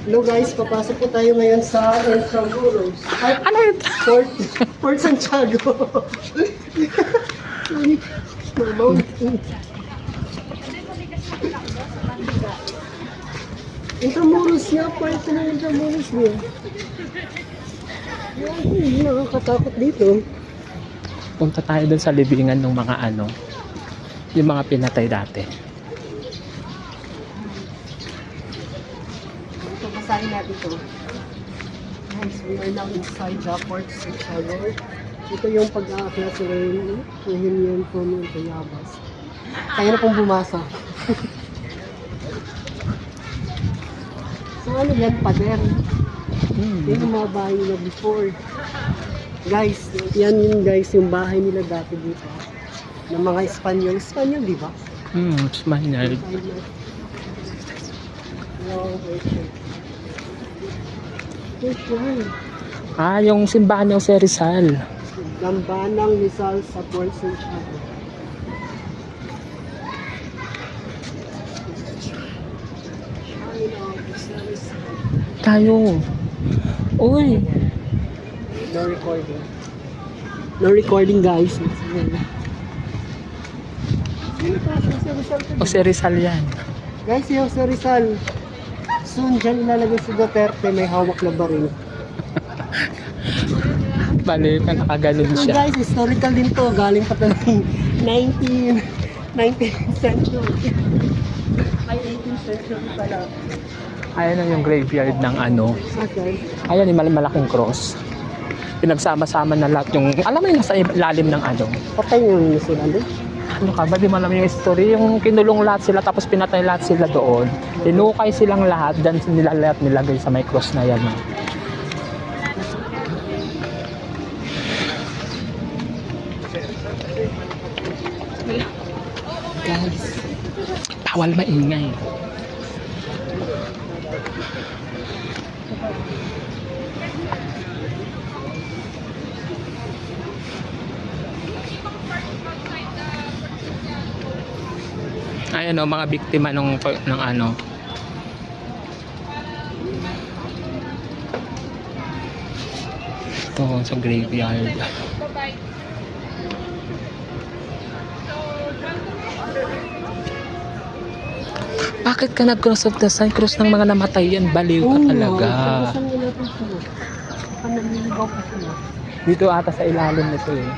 Hello guys, papasok po tayo ngayon sa Intramuros. Ano yun? Fort Santiago. Intramuros nga, part na Intramuros niya. Hindi nakakatakot dito. Punta tayo dun sa libingan ng mga ano, yung mga pinatay dati. Ito, basahin natin ito. Guys, we are now inside the Fort Santiago. Ito yung pag-aakyat sa Reunion Common Tayabas. Kaya na pong bumasa. So ano yan, pader? Yan yung mga bahay nila before. Guys, yan yun guys, yung bahay nila dati dito. Ng mga Espanyol. Espanyol, di ba? Spaniard. Yung simbahan ng Jose Rizal. Gambanang Rizal sa Fort Santiago. Tayo. Uy. No recording. No recording guys. Jose Rizal yan. Guys, si Jose Rizal. Soon dyan ilalagay si Duterte, may hawak na baril. Bali, nakaganon So siya. guys, historical din to. Galing pa to ng 19th century. Ay, 18th century pala. Ayan na yung graveyard ng ano. Okay. Ayan yung malaking cross. Pinagsama-sama na lahat yung, alam mo yung nasa ilalim ng ano. Patay yung sila doon. Ano ka ba, di mo alam yung story? Yung kinulong lahat sila tapos pinatay lahat sila doon. Inukay silang lahat, dyan nila lahat nilagay sa may cross na yan. Guys. Bawal maingay. Ayan o, mga biktima ng ano. Ito sa graveyard. Bakit ka nag-cross of the sign? Cross ng mga namatay yan. Baliw ka talaga. Saan nila ito sila? Saan naniligaw pa sila? Dito ata sa ilalim nito eh.